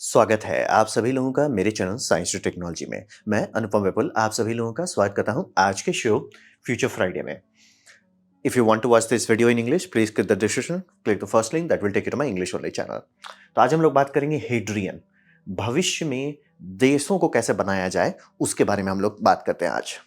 स्वागत है आप सभी लोगों का मेरे चैनल साइंस टू टेक्नोलॉजी में। मैं अनुपम विपुल आप सभी लोगों का स्वागत करता हूं आज के शो फ्यूचर फ्राइडे में। If you want to watch this video in English please click the description, click the first link that will take you to my English only channel. तो आज हम लोग बात करेंगे हेड्रियन, भविष्य में देशों को कैसे बनाया जाए उसके बारे में हम लोग बात करते हैं आज।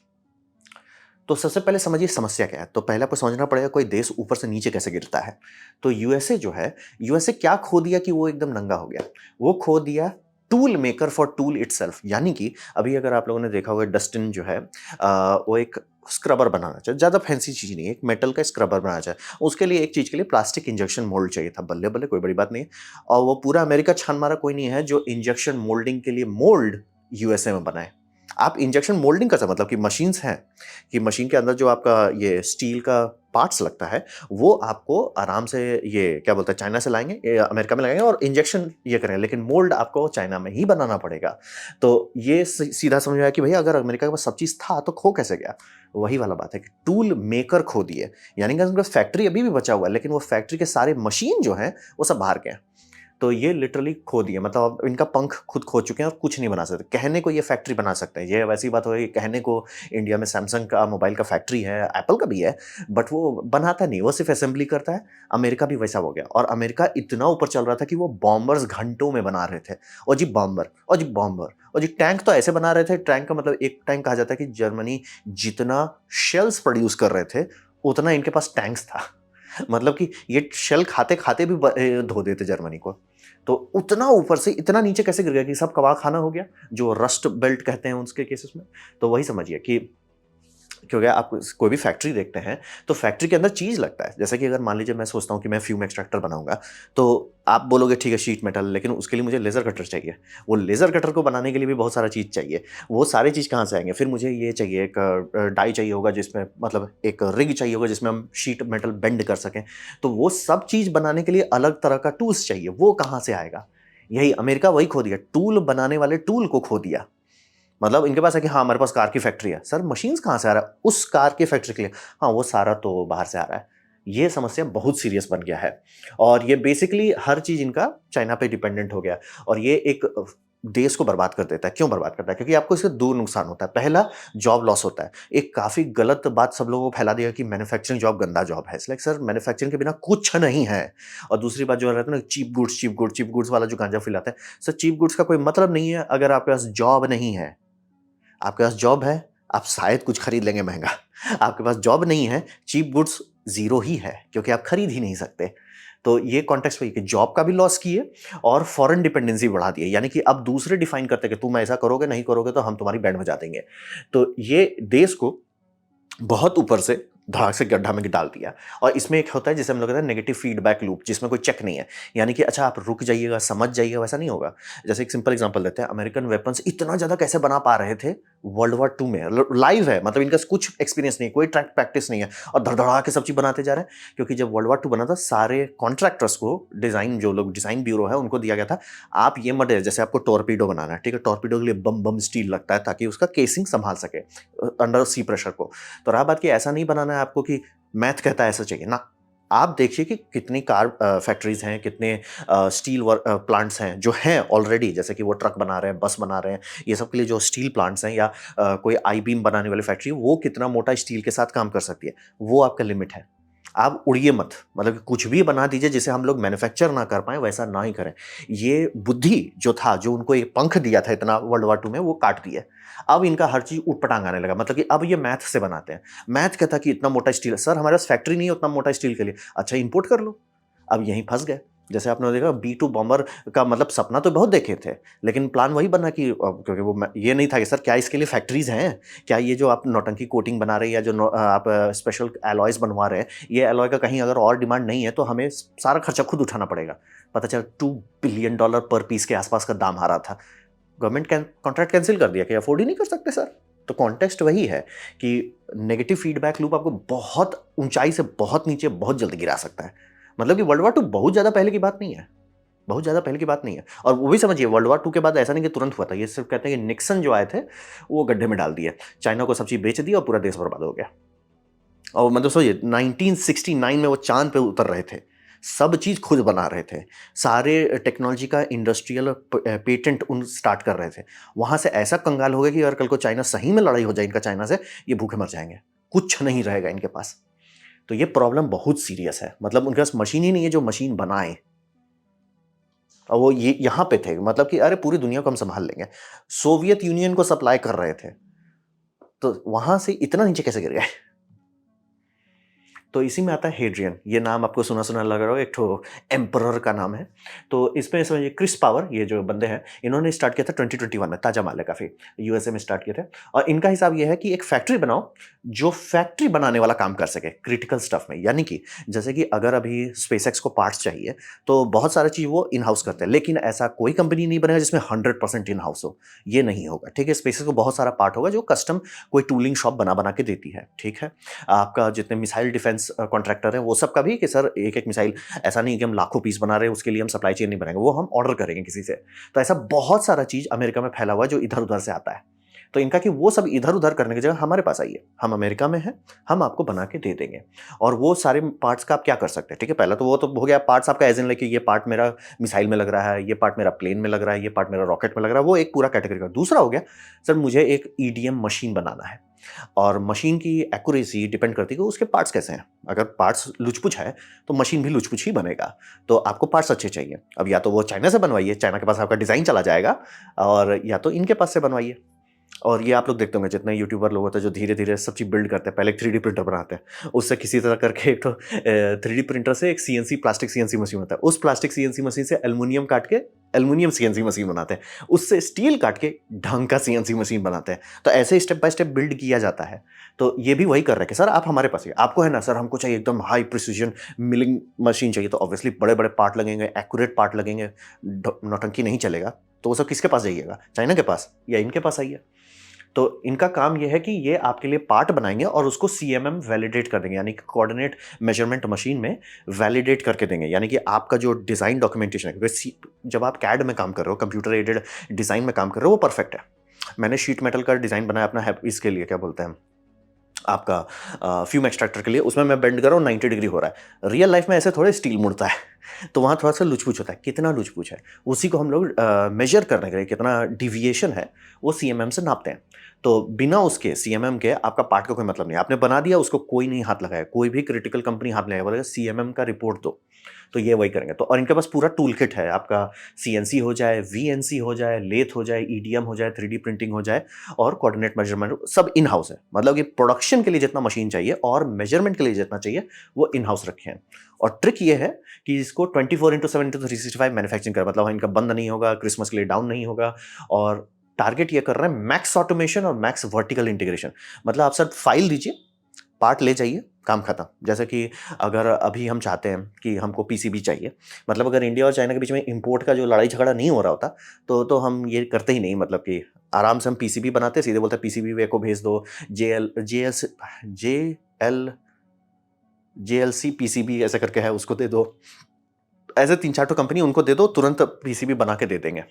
तो सबसे पहले समझिए समस्या क्या है। तो पहले आपको समझना पड़ेगा कोई देश ऊपर से नीचे कैसे गिरता है। तो यूएसए जो है, यूएसए क्या खो दिया कि वो एकदम नंगा हो गया। वो खो दिया tool maker for tool itself. यानी कि अभी अगर आप लोगों ने देखा होगा डस्टिन जो है वो एक स्क्रबर बनाना चाहे, ज्यादा फैंसी चीज नहीं है, एक मेटल का स्क्रबर बनाना चाहे, उसके लिए एक चीज के लिए प्लास्टिक इंजेक्शन मोल्ड चाहिए था। बल्ले बल्ले, कोई बड़ी बात नहीं है। और वो पूरा अमेरिका छान मारा, कोई नहीं है जो इंजेक्शन मोल्डिंग के लिए मोल्ड यूएसए में बनाए। आप इंजेक्शन मोल्डिंग कर सकते, मतलब कि मशीन्स हैं कि मशीन के अंदर जो आपका ये स्टील का पार्ट्स लगता है वो आपको आराम से ये क्या बोलते हैं चाइना से लाएंगे, ये अमेरिका में लगाएंगे और इंजेक्शन ये करेंगे, लेकिन मोल्ड आपको चाइना में ही बनाना पड़ेगा। तो ये सीधा समझ में आया कि भैया अगर अमेरिका के पास सब चीज़ था तो खो कैसे गया। वही वाला बात है कि टूल मेकर खो दिए, यानी कि उनका फैक्ट्री अभी भी बचा हुआ है लेकिन वो फैक्ट्री के सारे मशीन जो हैं वो सब बाहर गए। तो ये लिटरली खो दिए, मतलब अब इनका पंख खुद खो चुके हैं और कुछ नहीं बना सकते। कहने को ये फैक्ट्री बना सकते हैं, ये वैसी बात हो गई। कहने को इंडिया में सैमसंग का मोबाइल का फैक्ट्री है, एप्पल का भी है, बट वो बनाता नहीं, वो सिर्फ असेंबली करता है। अमेरिका भी वैसा हो गया और अमेरिका इतना ऊपर चल रहा था कि वो बॉम्बर्स घंटों में बना रहे थे। और जी बॉम्बर, और जी बॉम्बर, और जी टैंक तो ऐसे बना रहे थे। टैंक का मतलब एक टैंक कहा जाता है कि जर्मनी जितना शेल्स प्रोड्यूस कर रहे थे उतना इनके पास टैंक्स था। मतलब कि ये शेल खाते खाते भी धो देते जर्मनी को। तो उतना ऊपर से इतना नीचे कैसे गिर गया कि सब कबाड़ खाना हो गया, जो रस्ट बेल्ट कहते हैं उसके केसेस में। तो वही समझिए कि क्योंकि आप कोई भी फैक्ट्री देखते हैं तो फैक्ट्री के अंदर चीज लगता है। जैसे कि अगर मान लीजिए मैं सोचता हूँ कि मैं फ्यूम एक्सट्रैक्टर बनाऊंगा, तो आप बोलोगे ठीक है शीट मेटल, लेकिन उसके लिए मुझे लेजर कटर चाहिए। वो लेजर कटर को बनाने के लिए भी बहुत सारा चीज चाहिए। वो सारी चीज कहाँ से आएंगे, फिर मुझे ये चाहिए एक डाई चाहिए होगा जिसमें, मतलब एक रिग चाहिए होगा जिसमें हम शीट मेटल बेंड कर सकें। तो वो सब चीज बनाने के लिए अलग तरह का टूल्स चाहिए, वो कहाँ से आएगा। यही अमेरिका वही खो दिया, टूल बनाने वाले टूल को खो दिया। मतलब इनके पास है कि हाँ हमारे पास कार की फैक्ट्री है, सर मशीन्स कहाँ से आ रहा है उस कार की फैक्ट्री के लिए। हाँ वो सारा तो बाहर से आ रहा है। ये समस्या बहुत सीरियस बन गया है और ये बेसिकली हर चीज इनका चाइना पे डिपेंडेंट हो गया। और ये एक देश को बर्बाद कर देता है। क्यों बर्बाद करता है? क्योंकि आपको इससे दो नुकसान होता है। पहला, जॉब लॉस होता है। एक काफी गलत बात सब लोगों को फैला दिया कि मैन्युफैक्चरिंग जॉब गंदा जॉब है। लाइक सर मैन्युफैक्चरिंग के बिना कुछ नहीं है। और दूसरी बात जो रहता है ना, cheap goods cheap goods cheap goods वाला जो गांजा फैलाता है, सर चीप गुड्स का कोई मतलब नहीं है अगर आपके पास जॉब नहीं है। आपके पास जॉब है, आप शायद कुछ खरीद लेंगे महँगा। आपके पास जॉब नहीं है, चीप गुड्स ज़ीरो ही है क्योंकि आप खरीद ही नहीं सकते। तो ये कॉन्टेक्स्ट वही कि जॉब का भी लॉस किए और फॉरेन डिपेंडेंसी बढ़ा दिए। यानी कि अब दूसरे डिफाइन करते हैं कि तुम ऐसा करोगे, नहीं करोगे तो हम तुम्हारी बैंड बजा देंगे। तो ये देश को बहुत ऊपर से धड़ाक से गड्ढा में डाल दिया। और इसमें एक होता है जिसे हम लोग कहते हैं नेगेटिव फीडबैक लूप, जिसमें कोई चेक नहीं है। यानी कि अच्छा आप रुक जाइएगा, समझ जाइएगा, वैसा नहीं होगा। जैसे एक सिंपल एग्जांपल देते हैं, अमेरिकन वेपन्स इतना ज्यादा कैसे बना पा रहे थे वर्ल्ड वॉर टू में। लाइव है, मतलब इनका कुछ एक्सपीरियंस नहीं, कोई ट्रैक प्रैक्टिस नहीं है और धड़धड़ा के सब चीज बनाते जा रहे हैं। क्योंकि जब वर्ल्ड वॉर टू बना था सारे कॉन्ट्रैक्टर्स को, डिजाइन जो लोग डिजाइन ब्यूरो है उनको दिया गया था, आप ये मत, जैसे आपको टॉर्पीडो बनाना है, ठीक है, टॉर्पीडो के लिए बम बम स्टील लगता है ताकि उसका केसिंग संभाल सके अंडर सी प्रेशर को। तो रहा बात कि ऐसा नहीं बनाना है आपको कि मैथ कहता है ऐसा चाहिए ना। आप देखिए कि कितनी कार फैक्ट्रीज हैं, कितने स्टील प्लांट्स हैं जो हैं ऑलरेडी, जैसे कि वो ट्रक बना रहे हैं, बस बना रहे हैं। ये सब के लिए जो स्टील प्लांट्स हैं या कोई आई बीम बनाने वाली फैक्ट्री, वो कितना मोटा स्टील के साथ काम कर सकती है, वो आपका लिमिट है। आप उड़िए मत, मतलब कि कुछ भी बना दीजिए जिसे हम लोग मैन्युफैक्चर ना कर पाए, वैसा ना ही करें। ये बुद्धि जो था, जो उनको एक पंख दिया था इतना वर्ल्ड वॉर टू में, वो काट दिया। अब इनका हर चीज उठपटांग आने लगा, मतलब कि अब ये मैथ से बनाते हैं। मैथ कहता कि इतना मोटा स्टील, सर हमारे पास फैक्ट्री नहीं है उतना मोटा स्टील के लिए, अच्छा इंपोर्ट कर लो। अब यहीं फंस गए। जैसे आपने देखा B2 बॉम्बर का, मतलब सपना तो बहुत देखे थे लेकिन प्लान वही बना कि क्योंकि वो ये नहीं था कि सर क्या इसके लिए फैक्ट्रीज हैं, क्या ये जो आप नौटंकी कोटिंग बना रहे हैं या जो आप स्पेशल एलॉयज बनवा रहे हैं, ये एलॉय का कहीं अगर और डिमांड नहीं है तो हमें सारा खर्चा खुद उठाना पड़ेगा। पता चला $2 बिलियन पर पीस के आसपास का दाम आ रहा था। गवर्नमेंट कॉन्ट्रैक्ट कैंसिल कर दिया कि अफोर्ड ही नहीं कर सकते सर। तो कॉन्टेक्स्ट वही है कि नेगेटिव फीडबैक लूप आपको बहुत ऊंचाई से बहुत नीचे बहुत जल्दी गिरा सकता है। मतलब कि वर्ल्ड वॉर टू बहुत ज्यादा पहले की बात नहीं है, बहुत ज्यादा पहले की बात नहीं है। और वो भी समझिए वर्ल्ड वॉर टू के बाद ऐसा नहीं कि तुरंत हुआ था, ये सिर्फ कहते हैं कि निक्सन जो आए थे वो गड्ढे में डाल दिए, चाइना को सब चीज बेच दी और पूरा देश बर्बाद हो गया। और मतलब सोचिए 1969 में वो चांद पे उतर रहे थे, सब चीज़ खुद बना रहे थे, सारे टेक्नोलॉजी का इंडस्ट्रियल पेटेंट उन स्टार्ट कर रहे थे। वहाँ से ऐसा कंगाल हो गया कि अगर कल को चाइना सही में लड़ाई हो जाए इनका चाइना से, ये भूखे मर जाएँगे, कुछ नहीं रहेगा इनके पास। तो ये प्रॉब्लम बहुत सीरियस है, मतलब उनके पास मशीन ही नहीं है जो मशीन बनाए। और वो ये यहाँ पे थे, मतलब कि अरे पूरी दुनिया को हम सँभाल लेंगे। सोवियत यूनियन को सप्लाई कर रहे थे, तो वहाँ से इतना नीचे कैसे गिर गए? तो इसी में आता है हेड्रियन, ये नाम आपको सुना-सुना लग रहा हो, एक ठो एम्परर का नाम है। तो इसमें समझिए क्रिस पावर, ये जो बंदे हैं, इन्होंने स्टार्ट किया था 2021 में, ताज़ा माल है काफ़ी, यूएसए में स्टार्ट किए थे। और इनका हिसाब ये है कि एक फैक्ट्री बनाओ, जो फैक्ट्री बनाने वाला काम कर सके, क्रिटिकल स्टफ में। यानी कि जैसे कि अगर अभी स्पेसएक्स को पार्ट्स चाहिए, तो बहुत सारी चीज़ वो इन हाउस करते हैं, लेकिन ऐसा कोई कंपनी नहीं बनेगा जिसमें 100% इन हाउस हो, ये नहीं होगा, ठीक है? स्पेसएक्स को बहुत सारा पार्ट होगा जो कस्टम कोई टूलिंग शॉप बना-बना के देती है, ठीक है? आपका जितने मिसाइल डिफेंस कॉन्ट्रैक्टर हैं वो सब का भी कि सर एक-एक मिसाइल, ऐसा नहीं कि हम लाखों पीस बना रहे हैं उसके लिए हम सप्लाई चेन नहीं बनाएंगे, वो हम ऑर्डर करेंगे किसी से। तो ऐसा बहुत सारा चीज़ अमेरिका में फैला हुआ है जो इधर-उधर से आता है। तो इनका कि वो सब इधर-उधर करने की जगह हमारे पास आइए, हम अमेरिका में हैं, हम आपको बना के दे देंगे। और वो सारे पार्ट्स का आप क्या कर सकते हैं, ठीक है? पहला तो वो तो हो गया पार्ट्स आपका एज़ इन लाइक ये पार्ट मेरा मिसाइल में लग रहा है, ये पार्ट मेरा प्लेन में लग रहा है, ये पार्ट मेरा रॉकेट में लग रहा है, वो एक पूरा कैटेगरी का। दूसरा हो गया, सर मुझे एक ईडीएम मशीन बनाना है। और मशीन की एक्यूरेसी डिपेंड करती है कि उसके पार्ट्स कैसे हैं। अगर पार्ट्स लुच-पुच है, तो मशीन भी लुच-पुच ही बनेगा। तो आपको पार्ट्स अच्छे चाहिए। अब या तो वो चाइना से बनवाइए, चाइना के पास आपका डिज़ाइन चला जाएगा, और या तो इनके पास से बनवाइए। और ये आप लोग देखते होंगे जितने यूट्यूबर लोग होते हैं जो धीरे-धीरे सब चीज़ बिल्ड करते हैं। पहले एक 3D प्रिंटर बनाते हैं, उससे किसी तरह करके एक तो 3D प्रिंटर से एक सीएनसी प्लास्टिक सीएनसी मशीन होता है। उस प्लास्टिक सीएनसी मशीन से एल्युमिनियम काट के एल्युमिनियम सीएनसी मशीन बनाते हैं। उससे स्टील काट के ढंग का सीएनसी मशीन बनाते हैं। तो ऐसे स्टेप बाय स्टेप बिल्ड किया जाता है। तो ये भी वही कर रहे हैं कि सर आप हमारे पास आइए। आपको है ना सर हमको चाहिए एकदम हाई प्रिसिजन मिलिंग मशीन चाहिए, तो ऑब्वियसली बड़े-बड़े पार्ट लगेंगे, एक्यूरेट पार्ट लगेंगे, नौटंकी नहीं चलेगा। तो वो सब किसके पास जाइएगा? चाइना के पास या इनके पास आइए। तो इनका काम ये है कि ये आपके लिए पार्ट बनाएंगे और उसको सीएमएम वैलिडेट कर देंगे, यानी कि कोऑर्डिनेट मेजरमेंट मशीन में वैलिडेट करके देंगे। यानी कि आपका जो डिज़ाइन डॉक्यूमेंटेशन है, क्योंकि जब आप कैड में काम कर रहे हो, कंप्यूटर एडेड डिज़ाइन में काम कर रहे हो, वो परफेक्ट है। मैंने शीट मेटल का डिज़ाइन बनाया अपना इसके लिए, क्या बोलते हैं आपका फ्यूम एक्सट्रैक्टर के लिए, उसमें मैं बेंड कर रहा हूँ 90 डिग्री हो रहा है। रियल लाइफ में ऐसे थोड़े स्टील मुड़ता है तो वहाँ थोड़ा सा लुच-पुच होता है। कितना लुच-पुच है उसी को हम लोग मेजर करने के लिए कितना डिविएशन है वो सीएमएम से नापते हैं। तो बिना उसके सीएमएम के आपका पार्ट का कोई मतलब नहीं है। आपने बना दिया, उसको कोई नहीं हाथ लगाया, कोई भी क्रिटिकल कंपनी हाथ नहीं लगाएगा, बोलेगा सीएमएम का रिपोर्ट दो। तो ये वही करेंगे। तो और इनके पास पूरा टूल किट है, आपका सीएनसी हो जाए, वीएनसी हो जाए, लेथ हो जाए, ईडीएम हो जाए, 3D प्रिंटिंग हो जाए, और कोऑर्डिनेट मेजरमेंट सब इन हाउस है। मतलब कि प्रोडक्शन के लिए जितना मशीन चाहिए और मेजरमेंट के लिए जितना चाहिए वो इन हाउस रखे हैं। और ट्रिक ये है कि इसको 24/7 365 मैन्युफैक्चरिंग कर, मतलब इनका बंद नहीं होगा, क्रिसमस के लिए डाउन नहीं होगा। और टारगेट ये कर रहे हैं मैक्स ऑटोमेशन और मैक्स वर्टिकल इंटीग्रेशन। मतलब आप सर फाइल दीजिए, पार्ट ले जाइए, काम खत्म। जैसे कि अगर अभी हम चाहते हैं कि हमको पीसीबी चाहिए, मतलब अगर इंडिया और चाइना के बीच में इंपोर्ट का जो लड़ाई झगड़ा नहीं हो रहा होता, तो हम ये करते ही नहीं। मतलब कि आराम से हम पीसीबी बनाते, सीधे बोलते पीसीबी वे को भेज दो, जेएलसी पीसीबी ऐसा करके है, उसको दे दो। ऐसे 3-4 ठो कंपनी उनको दे दो, तुरंत पीसीबी बना के दे देंगे।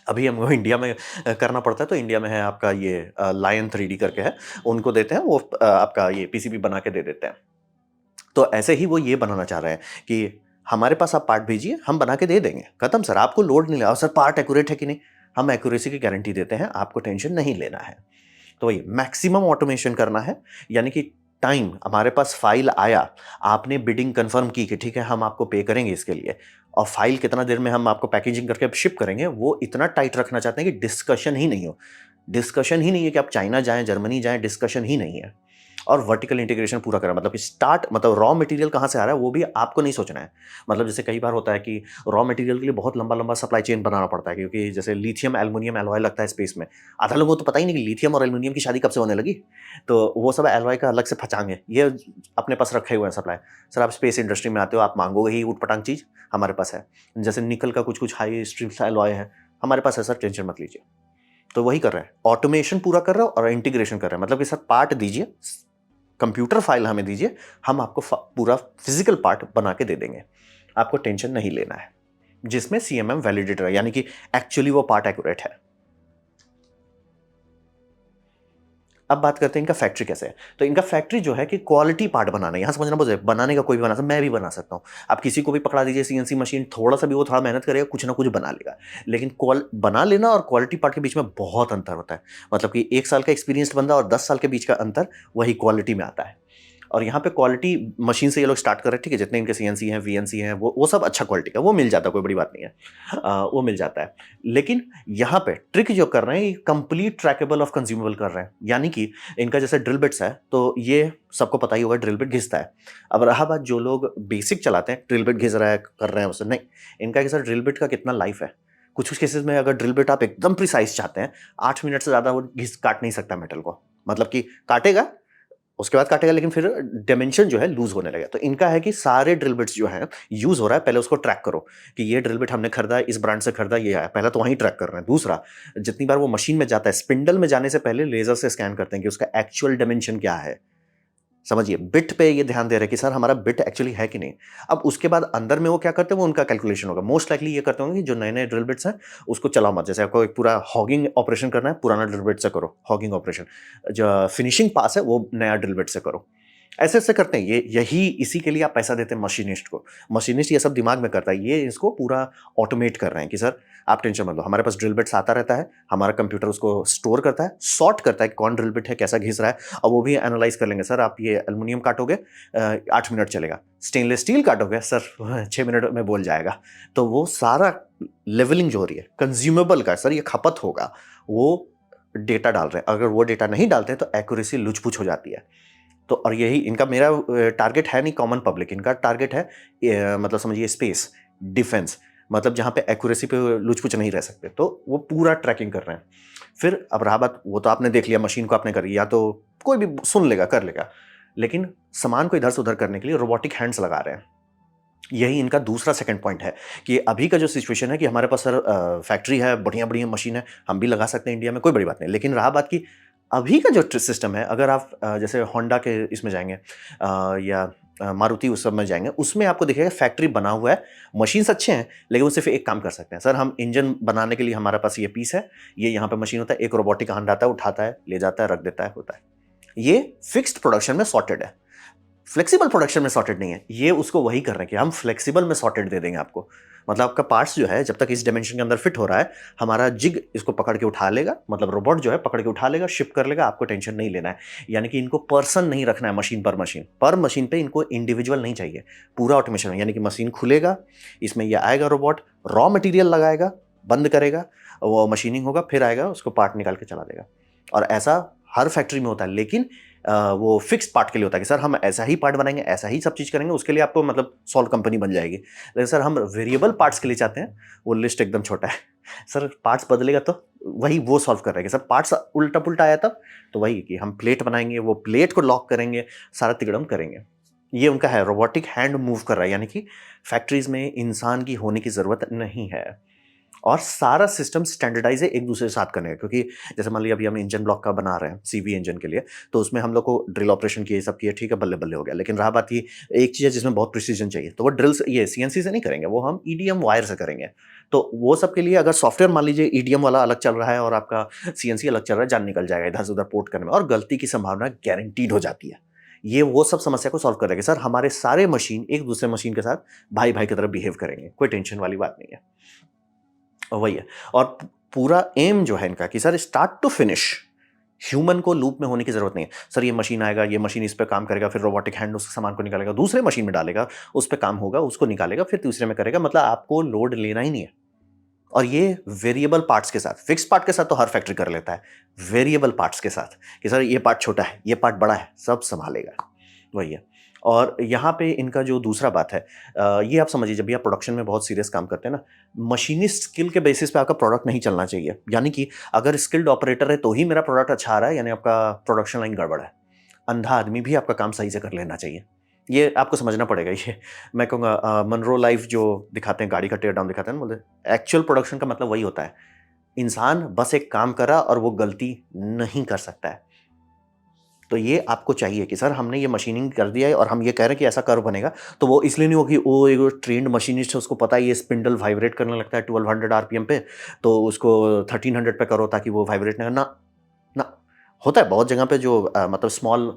अभी हमको इंडिया में करना पड़ता है, तो इंडिया में है आपका ये लायन 3D करके है, उनको देते हैं, वो आपका ये पीसीबी बना के दे देते हैं। तो ऐसे ही वो ये बनाना चाह रहे हैं कि हमारे पास आप पार्ट भेजिए, हम बना के दे देंगे, खत्म सर, आपको लोड नहीं लेना। और सर पार्ट एक्यूरेट है कि नहीं, हम एक्यूरेसी की गारंटी देते हैं, आपको टेंशन नहीं लेना है। तो वही मैक्सिमम ऑटोमेशन करना है, यानी कि टाइम हमारे पास फाइल आया, आपने बिडिंग कंफर्म की कि ठीक है हम आपको पे करेंगे इसके लिए, और फाइल कितना देर में हम आपको पैकेजिंग करके शिप करेंगे, वो इतना टाइट रखना चाहते हैं कि डिस्कशन ही नहीं हो। डिस्कशन ही नहीं है कि आप चाइना जाएं, जर्मनी जाएं, डिस्कशन ही नहीं है। और वर्टिकल इंटीग्रेशन पूरा करें, मतलब कि स्टार्ट, मतलब रॉ मटेरियल कहाँ से आ रहा है वो भी आपको नहीं सोचना है। मतलब जैसे कई बार होता है कि रॉ मटेरियल के लिए बहुत लंबा लंबा सप्लाई चेन बनाना पड़ता है, क्योंकि जैसे लिथियम एल्युमिनियम एलॉय लगता है स्पेस में। आधा लोगों को तो पता ही नहीं कि लिथियम और एल्युमिनियम की शादी कब से होने लगी। तो वो सब एलॉय का अलग से फचांगे, ये अपने पास रखे हुए हैं सप्लाई। सर आप स्पेस इंडस्ट्री में आते हो, आप मांगोगे ही ऊट-पटांग चीज़, हमारे पास है। जैसे निकल का कुछ हाई स्ट्रिप्स एलॉय है, हमारे पास है सर, टेंशन मत लीजिए। तो वही कर रहे हैं, ऑटोमेशन पूरा कर रहे हो और इंटीग्रेशन कर रहे हैं। मतलब कि सर पार्ट दीजिए, कंप्यूटर फाइल हमें दीजिए, हम आपको पूरा फिजिकल पार्ट बना के दे देंगे, आपको टेंशन नहीं लेना है, जिसमें सीएमएम वैलिडेटर है, यानी कि एक्चुअली वो पार्ट एक्यूरेट है। अब बात करते हैं इनका फैक्ट्री कैसे है। तो इनका फैक्ट्री जो है कि क्वालिटी पार्ट बनाना है, यहाँ समझना बहुत जरूरी है। बनाने का कोई भी बना सकता है, मैं भी बना सकता हूँ। आप किसी को भी पकड़ा दीजिए सीएनसी मशीन, थोड़ा सा भी वो थोड़ा मेहनत करेगा, कुछ ना कुछ बना लेगा। लेकिन बना लेना और क्वालिटी पार्ट के बीच में बहुत अंतर होता है। मतलब कि 1 साल का एक्सपीरियंस्ड बंदा और 10 साल के बीच का अंतर वही क्वालिटी में आता है। और यहाँ पे क्वालिटी मशीन से ये लोग स्टार्ट कर रहे हैं, ठीक है, जितने इनके सीएनसी हैं, वीएनसी हैं, वो सब अच्छा क्वालिटी का वो मिल जाता है, कोई बड़ी बात नहीं है, वो मिल जाता है। लेकिन यहाँ पे ट्रिक जो कर रहे हैं, कंप्लीट ट्रैकेबल ऑफ कंज्यूमेबल कर रहे हैं। यानी कि इनका जैसे ड्रिल बिट्स है, तो ये सबको पता ही होगा ड्रिल बिट घिसता है। अब रहा बात जो लोग बेसिक चलाते हैं, ड्रिल बिट घिस रहा है, कर रहे हैं उससे नहीं, इनका कैसा ड्रिल बिट का कितना लाइफ है। कुछ केसेस में अगर ड्रिल बिट आप एकदम प्रिसाइज चाहते हैं, 8 मिनट से ज्यादा वो घिस काट नहीं सकता मेटल को। मतलब कि काटेगा, उसके बाद काटेगा, लेकिन फिर डायमेंशन जो है लूज होने लगेगा। तो इनका है कि सारे ड्रिल बिट्स जो हैं यूज हो रहा है, पहले उसको ट्रैक करो कि ये ड्रिल बिट हमने खरीदा, इस ब्रांड से खरीदा, ये आया, पहले तो वहीं ट्रैक कर रहे हैं। दूसरा, जितनी बार वो मशीन में जाता है, स्पिंडल में जाने से पहले लेजर से स्कैन करते हैं कि उसका एक्चुअल डायमेंशन क्या है। समझिए, बिट पे ये ध्यान दे रहे हैं कि सर हमारा बिट एक्चुअली है कि नहीं। अब उसके बाद अंदर में वो क्या करते हैं, वो उनका कैलकुलेशन होगा। मोस्ट लाइकली ये करते होंगे कि जो नए नए ड्रिल बिट्स हैं उसको चलाओ मत। जैसे आपको एक पूरा हॉगिंग ऑपरेशन करना है, पुराना ड्रिल बिट से करो हॉगिंग ऑपरेशन। जो फिनिशिंग पास है वो नया ड्रिल बिट से करो। ऐसे ऐसे करते हैं। ये यही इसी के लिए आप पैसा देते हैं मशीनिस्ट को। मशीनिस्ट ये सब दिमाग में करता है, ये इसको पूरा ऑटोमेट कर रहे हैं कि सर आप टेंशन मत लो, हमारे पास ड्रिल बिट्स आता रहता है, हमारा कंप्यूटर उसको स्टोर करता है, सॉर्ट करता है कि कौन ड्रिल बिट है, कैसा घिस रहा है, और वो भी एनालाइज कर लेंगे। सर आप ये एल्युमिनियम काटोगे 8 मिनट चलेगा, स्टेनलेस स्टील काटोगे सर 6 मिनट में बोल जाएगा। तो वो सारा लेवलिंग जो हो रही है कंज्यूमेबल का, सर ये खपत होगा, वो डेटा डाल रहे हैं। अगर वो डेटा नहीं डालते हैं तो एक्यूरेसी लुच-पुच हो जाती है। तो और यही इनका, मेरा टारगेट है नहीं कॉमन पब्लिक, इनका टारगेट है मतलब समझिए स्पेस डिफेंस, मतलब जहाँ पे एक्यूरेसी पे लुच-पुच नहीं रह सकते, तो वो पूरा ट्रैकिंग कर रहे हैं। फिर अब रहा बात, वो तो आपने देख लिया, मशीन को आपने करी, या तो कोई भी सुन लेगा कर लेगा, लेकिन सामान को इधर से उधर करने के लिए रोबोटिक हैंड्स लगा रहे हैं। यही इनका दूसरा सेकंड पॉइंट है कि अभी का जो सिचुएशन है कि हमारे पास सर फैक्ट्री है, बढ़िया बढ़िया मशीन है, हम भी लगा सकते हैं इंडिया में, कोई बड़ी बात नहीं। लेकिन रहा बात कि अभी का जो सिस्टम है, अगर आप जैसे होंडा के इसमें जाएंगे या मारुति उस सब में जाएंगे, उसमें आपको दिखेगा फैक्ट्री बना हुआ है, मशीन्स अच्छे हैं, लेकिन वो सिर्फ एक काम कर सकते हैं। सर हम इंजन बनाने के लिए हमारे पास ये पीस है, ये यहाँ पे मशीन होता है, एक रोबोटिक हैंड आता है, उठाता है, ले जाता है, रख देता है, होता है। ये फिक्स्ड प्रोडक्शन में सॉर्टेड है, फ्लेक्सिबल प्रोडक्शन में सॉर्टेड नहीं है। ये उसको वही कर रहे हैं कि हम फ्लेक्सिबल में सॉर्टेड दे देंगे आपको। मतलब आपका पार्ट्स जो है जब तक इस डायमेंशन के अंदर फिट हो रहा है, हमारा जिग इसको पकड़ के उठा लेगा, मतलब रोबोट जो है पकड़ के उठा लेगा, शिप कर लेगा, आपको टेंशन नहीं लेना है। यानी कि इनको पर्सन नहीं रखना है मशीन पर मशीन पे इनको इंडिविजुअल नहीं चाहिए, पूरा ऑटोमेशन है। यानी कि मशीन खुलेगा, इसमें ये आएगा रोबोट, रॉ मटेरियल लगाएगा, बंद करेगा, वो मशीनिंग होगा, फिर आएगा उसको पार्ट निकाल के चला देगा। और ऐसा हर फैक्ट्री में होता है, लेकिन वो फिक्स पार्ट के लिए होता है कि सर हम ऐसा ही पार्ट बनाएंगे, ऐसा ही सब चीज़ करेंगे, उसके लिए आपको मतलब सॉल्व कंपनी बन जाएगी। लेकिन सर हम वेरिएबल पार्ट्स के लिए चाहते हैं, वो लिस्ट एकदम छोटा है। सर पार्ट्स बदलेगा तो वही वो सॉल्व कर रहे हैं। सर पार्ट्स उल्टा पुल्टा आया तब तो वही कि हम प्लेट बनाएंगे, वो प्लेट को लॉक करेंगे, सारा तिगड़म करेंगे। ये उनका है, रोबोटिक हैंड मूव कर रहा है। यानी कि फैक्ट्रीज में इंसान की होने की ज़रूरत नहीं है, और सारा सिस्टम स्टैंडर्डाइज है एक दूसरे के साथ करने का। क्योंकि जैसे मान लिया अभी हम इंजन ब्लॉक का बना रहे हैं सीवी इंजन के लिए, तो उसमें हम लोग को ड्रिल ऑपरेशन किए, सब किए, ठीक है, बल्ले बल्ले हो गया। लेकिन रहा बात, ये एक चीज़ है जिसमें बहुत प्रिसीजन चाहिए, तो वो ड्रिल से, ये सीएनसी से नहीं करेंगे, वो हम ईडीएम वायर से करेंगे। तो वो सब के लिए अगर सॉफ्टवेयर मान लीजिए ईडीएम वाला अलग चल रहा है और आपका सीएनसी अलग चल रहा है, जान निकल जाएगा इधर से उधर पोर्ट करने में, और गलती की संभावना गारंटीड हो जाती है। ये वो सब समस्या को सॉल्व करेगा। सर हमारे सारे मशीन एक दूसरे मशीन के साथ भाई भाई की तरह बिहेव करेंगे, कोई टेंशन वाली बात नहीं है। वही है। और पूरा एम जो है इनका कि sir start to finish human को लूप में होने की जरूरत नहीं है। सर ये मशीन आएगा, ये मशीन इस पे काम करेगा, फिर रोबोटिक हैंड उस सामान को निकालेगा, दूसरे मशीन में डालेगा, उस पे काम होगा, उसको निकालेगा, फिर तीसरे में करेगा। मतलब आपको लोड लेना ही नहीं है। और ये वेरिएबल पार्ट्स के साथ, फिक्स पार्ट के साथ तो हर फैक्ट्री कर लेता है, वेरिएबल पार्ट्स के साथ कि सर ये पार्ट छोटा है, ये पार्ट बड़ा है, सब संभालेगा। वही है। और यहाँ पे इनका जो दूसरा बात है, ये आप समझिए, जब भी आप प्रोडक्शन में बहुत सीरियस काम करते हैं ना, मशीनिस्ट स्किल के बेसिस पे आपका प्रोडक्ट नहीं चलना चाहिए। यानी कि अगर स्किल्ड ऑपरेटर है तो ही मेरा प्रोडक्ट अच्छा आ रहा है, यानी आपका प्रोडक्शन लाइन गड़बड़ है। अंधा आदमी भी आपका काम सही से कर लेना चाहिए, ये आपको समझना पड़ेगा। ये मैं कहूँगा मनरो लाइफ जो दिखाते हैं, गाड़ी का टेयर डाउन दिखाते हैं ना, बोलते एक्चुअल प्रोडक्शन का मतलब वही होता है। इंसान बस एक काम करा और वो गलती नहीं कर सकता है। तो ये आपको चाहिए कि सर हमने ये मशीनिंग कर दिया है और हम ये कह रहे हैं कि ऐसा कर्व बनेगा, तो वो इसलिए नहीं होगी, वो एक ट्रेंड मशीनिस्ट है, उसको पता है ये स्पिंडल वाइब्रेट करने लगता है 1200 आरपीएम पे, तो उसको 1300 पे करो ताकि वो वाइब्रेट ना ना। होता है बहुत जगह पे जो मतलब स्मॉल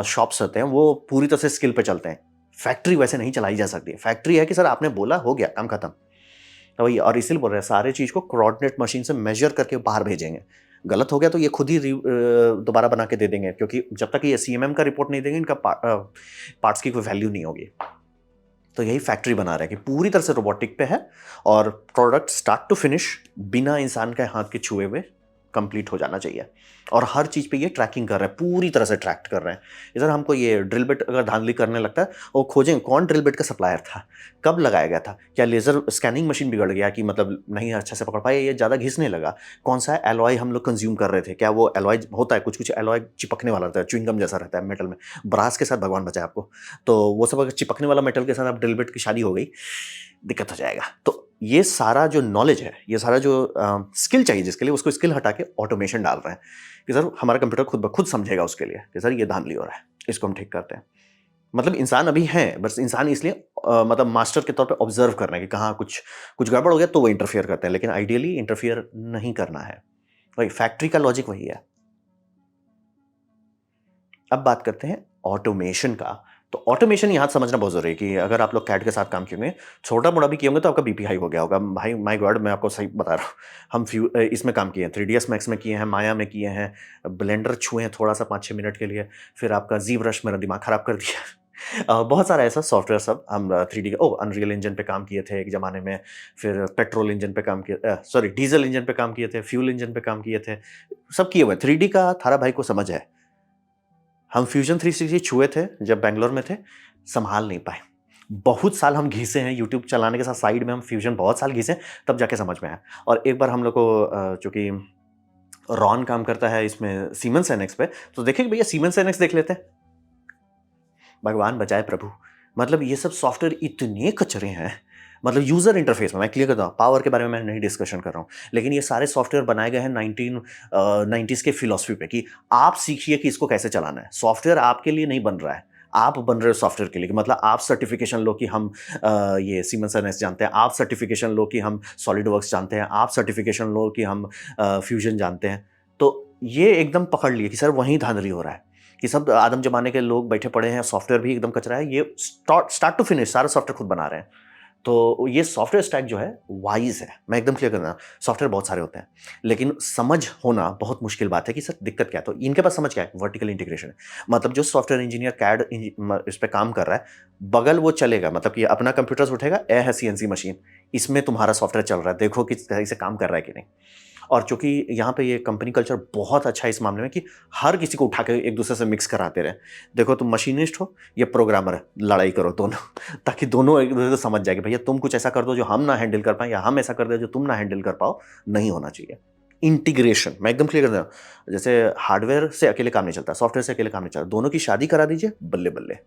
शॉप्स होते हैं वो पूरी तरह से स्किल पे चलते हैं। फैक्ट्री वैसे नहीं चलाई जा सकती। फैक्ट्री है कि सर आपने बोला हो गया काम खत्म। तो वही और इसीलिए बोल रहे हैं सारे चीज़ को कोऑर्डिनेट मशीन से मेजर करके बाहर भेजेंगे। गलत हो गया तो ये खुद ही दोबारा बना के दे देंगे, क्योंकि जब तक ये सीएमएम का रिपोर्ट नहीं देंगे इनका पार्ट्स की कोई वैल्यू नहीं होगी। तो यही फैक्ट्री बना रहा है कि पूरी तरह से रोबोटिक पे है और प्रोडक्ट स्टार्ट टू फिनिश बिना इंसान के हाथ के छुए हुए कंप्लीट हो जाना चाहिए। और हर चीज़ पे ये ट्रैकिंग कर रहे हैं, पूरी तरह से ट्रैक्ट कर रहे हैं। इधर हमको ये ड्रिल बिट अगर धांधली करने लगता है वो खोजें कौन ड्रिल बिट का सप्लायर था, कब लगाया गया था, क्या लेज़र स्कैनिंग मशीन बिगड़ गया कि मतलब नहीं अच्छा से पकड़ पाए, ये ज़्यादा घिसने लगा, कौन सा एलॉय हम लोग कंज्यूम कर रहे थे, क्या वो एलॉय होता है कुछ कुछ एलॉय चिपकने वाला रहता है, च्युइंगम जैसा रहता है मेटल में, ब्रास के साथ भगवान बचाए आपको। तो वो सब अगर चिपकने वाला मेटल के साथ आप ड्रिल बिट की शादी हो गई, दिक्कत हो जाएगा। तो ये सारा जो नॉलेज है, ये सारा जो स्किल चाहिए जिसके लिए, उसको स्किल हटा के ऑटोमेशन डाल रहे हैं कि सर हमारा कंप्यूटर खुद ब खुद समझेगा उसके लिए कि सर ये धांधली हो रहा है, इसको हम ठीक करते हैं। मतलब इंसान अभी है, बस इंसान इसलिए मतलब मास्टर के तौर पे ऑब्जर्व कर रहे हैं कि कहाँ कुछ कुछ गड़बड़ हो गया तो वो इंटरफियर करते हैं, लेकिन आइडियली इंटरफियर नहीं करना है। वही फैक्ट्री का लॉजिक वही है। अब बात करते हैं ऑटोमेशन का। तो ऑटोमेशन यहाँ समझना बहुत ज़रूरी है कि अगर आप लोग कैड के साथ काम किए, छोटा मोटा भी किए होंगे तो आपका बीपी हाई हो गया होगा। भाई माय गॉड, मैं आपको सही बता रहा हूँ। हम इसमें काम किए हैं, 3ds मैक्स में किए हैं, माया में किए हैं, ब्लेंडर छुए हैं थोड़ा सा 5-6 मिनट के लिए, फिर आपका जी ब्रश मेरा दिमाग ख़राब कर दिया। बहुत सारा ऐसा सॉफ्टवेयर सब हम 3D अनरियल इंजन पे काम किए थे एक ज़माने में, फिर पेट्रोल इंजन पे काम किए, सॉरी डीजल इंजन पे काम किए थे, फ्यूल इंजन पे काम किए थे, सब किए हुए। 3D का थारा भाई को समझ है। हम फ्यूजन 360 छुए थे जब बैंगलोर में थे, संभाल नहीं पाए। बहुत साल हम घिसे हैं यूट्यूब चलाने के साथ, साइड में हम फ्यूजन बहुत साल घिसे, तब जाके समझ में आया। और एक बार हम लोग को चूंकि रॉन काम करता है इसमें सीमेंस एनएक्स पे, तो देखें भैया सीमेंस एनएक्स देख लेते हैं। भगवान बचाए प्रभु, मतलब ये सब सॉफ्टवेयर इतने कचरे हैं। मतलब यूजर इंटरफेस में मैं क्लियर करता हूँ, पावर के बारे में मैं नहीं डिस्कशन कर रहा हूँ, लेकिन ये सारे सॉफ्टवेयर बनाए गए हैं 1990s के फिलॉसफी पे कि आप सीखिए कि इसको कैसे चलाना है। सॉफ्टवेयर आपके लिए नहीं बन रहा है, आप बन रहे हो सॉफ्टवेयर के लिए। मतलब आप सर्टिफिकेशन लो कि हम ये सीमेंस एनएक्स जानते हैं, आप सर्टिफिकेशन लो कि हम सॉलिड वर्क्स जानते हैं, आप सर्टिफिकेशन लो कि हम फ्यूजन जानते हैं। तो ये एकदम पकड़ लिए कि सर वहीं धांधली हो रहा है कि सब आदम जमाने के लोग बैठे पड़े हैं, सॉफ्टवेयर भी एकदम कचरा है, ये स्टार्ट टू फिनिश सारा सॉफ्टवेयर खुद बना रहे हैं। तो ये सॉफ्टवेयर स्टैक जो है वाइज है, मैं एकदम क्लियर करना, सॉफ्टवेयर बहुत सारे होते हैं, लेकिन समझ होना बहुत मुश्किल बात है कि सर दिक्कत क्या है। तो इनके पास समझ क्या है, वर्टिकल इंटीग्रेशन है। मतलब जो सॉफ्टवेयर इंजीनियर कैड इस पे काम कर रहा है, बगल वो चलेगा, मतलब कि अपना कंप्यूटर उठेगा, ए है सीएनसी मशीन, इसमें तुम्हारा सॉफ्टवेयर चल रहा है, देखो किस तरह से काम कर रहा है कि नहीं। और चूंकि यहाँ पे ये कंपनी कल्चर बहुत अच्छा है इस मामले में कि हर किसी को उठा के एक दूसरे से मिक्स कराते रहे। देखो तुम मशीनिस्ट हो, ये प्रोग्रामर है, लड़ाई करो दोनों, ताकि दोनों एक दूसरे से समझ जाए कि भैया तुम कुछ ऐसा कर दो जो हम ना हैंडल कर पाए, या हम ऐसा कर दो जो तुम ना हैंडल कर पाओ। नहीं होना चाहिए। इंटीग्रेशन मैं एकदम क्लियर कर रहा हूँ, जैसे हार्डवेयर से अकेले काम नहीं चलता, सॉफ्टवेयर से अकेले काम नहीं चलता, दोनों की शादी करा दीजिए, बल्ले बल्ले।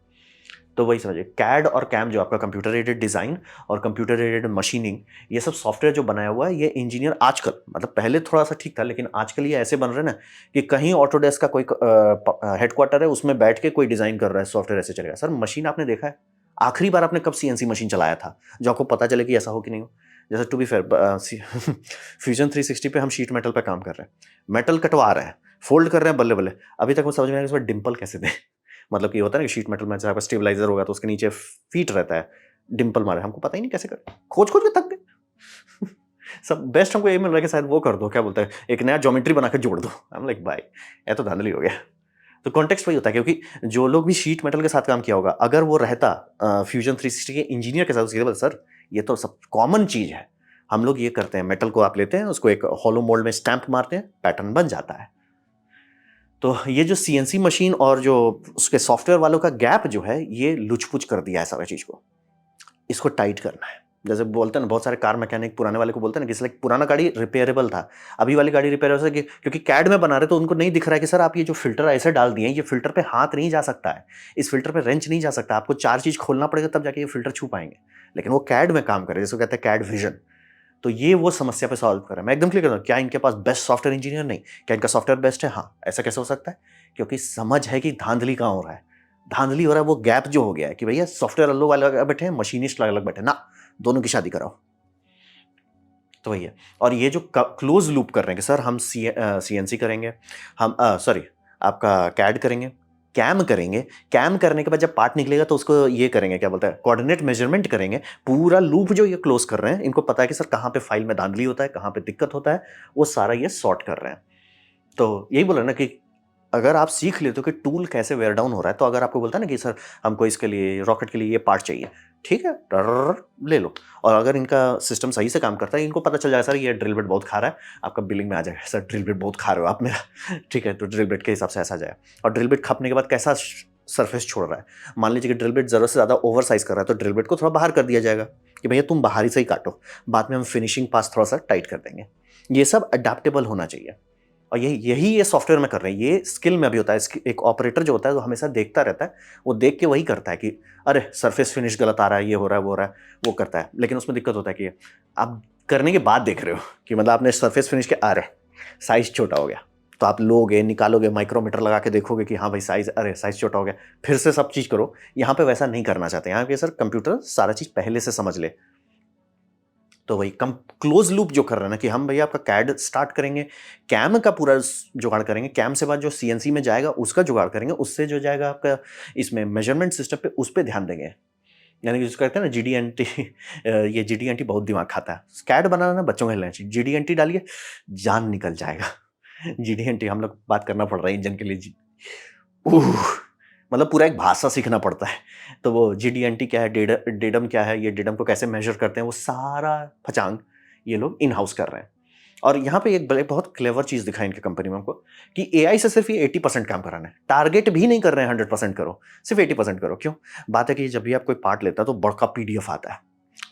तो वही समझिए, कैड और कैम जो आपका कंप्यूटर एडेड डिज़ाइन और कंप्यूटर एडेड मशीनिंग, ये सब सॉफ्टवेयर जो बनाया हुआ है, ये इंजीनियर आजकल, मतलब पहले थोड़ा सा ठीक था, लेकिन आजकल ये ऐसे बन रहे हैं ना कि कहीं ऑटोडेस्क का कोई हेडक्वार्टर है, उसमें बैठ के कोई डिज़ाइन कर रहा है, सॉफ्टवेयर ऐसे चलेगा। सर मशीन आपने देखा है, आखिरी बार आपने कब सीएनसी मशीन चलाया था जो आपको पता चले कि ऐसा हो कि नहीं हो। जैसे टू बी फेयर, फ्यूजन 360 पे हम शीट मेटल पे काम कर रहे हैं, मेटल कटवा रहे हैं, फोल्ड कर रहे हैं, बल्ले बल्ले। अभी तक वो समझ में आया इसमें डिम्पल कैसे दें। मतलब कि होता है ना कि शीट मेटल में जहाँ पर स्टेबलाइजर होगा तो उसके नीचे फीट रहता है, डिम्पल मारे, हमको पता ही नहीं कैसे कर, खोज खोज के थक गए। सब बेस्ट हमको ये मिल रहा है कि शायद वो कर दो, क्या बोलते हैं, एक नया ज्योमेट्री बना के जोड़ दो। हम लाइक भाई ये तो धांधली हो गया। तो कॉन्टेक्स्ट वही होता है, क्योंकि जो लोग भी शीट मेटल के साथ काम किया होगा, अगर वो रहता फ्यूजन 360 के इंजीनियर के साथ, उसके बाद सर ये तो सब कॉमन चीज है, हम लोग ये करते हैं, मेटल को आप लेते हैं, उसको एक हॉलो मोल्ड में स्टैंप मारते हैं, पैटर्न बन जाता है। तो ये जो सीएनसी मशीन और जो उसके सॉफ्टवेयर वालों का गैप जो है, ये लुच-पुच कर दिया है सारा चीज़ को। इसको टाइट करना है। जैसे बोलते हैं ना, बहुत सारे कार मैकेनिक पुराने वाले को बोलते हैं ना कि लाइक पुराना गाड़ी रिपेयरेबल था, अभी वाली गाड़ी रिपेयर हो सके, क्योंकि कैड में बना रहे तो उनको नहीं दिख रहा है कि सर आप ये जो फ़िल्टर ऐसे डाल दिए हैं, ये फ़िल्टर पे हाथ नहीं जा सकता है, इस फ़िल्टर पे रेंच नहीं जा सकता, आपको 4 चीज़ खोलना पड़ेगा तब जाके ये फ़िल्टर छू पाएँगे। लेकिन वो कैड में काम करे, जिसको कहते हैं कैड विज़न। तो ये वो समस्या पे सॉल्व कर रहा है। मैं एकदम क्लियर कर रहा हूँ, क्या इनके पास बेस्ट सॉफ्टवेयर इंजीनियर नहीं, क्या इनका सॉफ्टवेयर बेस्ट है? हाँ। ऐसा कैसे हो सकता है? क्योंकि समझ है कि धांधली कहाँ हो रहा है। धांधली हो रहा है वो गैप जो हो गया है कि भैया सॉफ्टवेयर अलग अलग बैठे हैं, मशीनिस्ट अलग अलग बैठे हैं ना, दोनों की शादी कराओ। तो वही है। और ये जो क्लोज लूप कर रहे हैं कि सर हम सीएनसी करेंगे, हम सॉरी आपका कैड करेंगे, कैम करेंगे, कैम करने के बाद जब पार्ट निकलेगा तो उसको ये करेंगे, क्या बोलते हैं, कोऑर्डिनेट मेजरमेंट करेंगे। पूरा लूप जो ये क्लोज कर रहे हैं, इनको पता है कि सर कहाँ पे फाइल में धांधली होता है, कहाँ पे दिक्कत होता है, वो सारा ये सॉर्ट कर रहे हैं। तो यही बोला ना कि अगर आप सीख लेते हो कि टूल कैसे वेयर डाउन हो रहा है, तो अगर आपको बोलता है ना कि सर हमको इसके लिए रॉकेट के लिए ये पार्ट चाहिए, ठीक है, ले लो। और अगर इनका सिस्टम सही से काम करता है, इनको पता चल जाएगा सर ये ड्रिल बिट बहुत खा रहा है, आपका बिलिंग में आ जाएगा सर ड्रिल बिट बहुत खा रहे हो आप मेरा ठीक है, तो ड्रिल बिट के हिसाब से ऐसा जाए। और ड्रिल बिट खपने के बाद कैसा सरफेस छोड़ रहा है, मान लीजिए कि ड्रिल बिट जरूरत से ज़्यादा ओवर साइज कर रहा है, तो ड्रिल बिट को थोड़ा बाहर कर दिया जाएगा कि भैया तुम बाहर ही से ही काटो, बाद में हम फिनिशिंग पास थोड़ा सा टाइट कर देंगे। ये सब अडेप्टेबल होना चाहिए। और यही यही ये सॉफ्टवेयर में कर रहे हैं। ये स्किल में भी होता है। एक ऑपरेटर जो होता है वो हमेशा देखता रहता है, वो देख के वही करता है कि अरे सरफेस फिनिश गलत आ रहा है, ये हो रहा है, वो हो रहा है, वो करता है। लेकिन उसमें दिक्कत होता है कि आप करने के बाद देख रहे हो कि मतलब आपने सरफेस फिनिश के अरे साइज छोटा हो गया, तो आप लोगे निकालोगे, माइक्रोमीटर लगा के देखोगे कि हाँ भाई साइज, अरे साइज छोटा हो गया, फिर से सब चीज़ करो। यहाँ पे वैसा नहीं करना चाहते। यहाँ पे सर कंप्यूटर सारा चीज़ पहले से समझ ले। तो वही कम क्लोज लूप जो कर रहे हैं ना कि हम भैया आपका कैड स्टार्ट करेंगे, कैम का पूरा जुगाड़ करेंगे, कैम से बाद जो सीएनसी में जाएगा उसका जुगाड़ करेंगे, उससे जो जाएगा आपका इसमें मेजरमेंट सिस्टम पे, उस पर ध्यान देंगे। यानी कि जिसको कहते हैं ना जीडीएनटी ये जीडीएनटी बहुत दिमाग खाता है। कैड बनाना बच्चों को हिलना चाहिए, जीडीएनटी डालिए जान निकल जाएगा जीडीएनटी हम लोग बात करना पड़ रहा है इंजन के लिए मतलब पूरा एक भाषा सीखना पड़ता है। तो वो जीडीएनटी क्या है, डेडम क्या है, ये डेडम को कैसे मेजर करते हैं, वो सारा फचांग ये लोग इन हाउस कर रहे हैं। और यहाँ पे एक बहुत क्लेवर चीज़ दिखाई इनकी कंपनी में हमको कि एआई से सिर्फ ये 80% काम कराना है। टारगेट भी नहीं कर रहे हैं 100% करो, सिर्फ 80% करो। क्यों? बात है कि जब भी आप कोई पार्ट लेता है तो बड़का पीडीएफ आता है।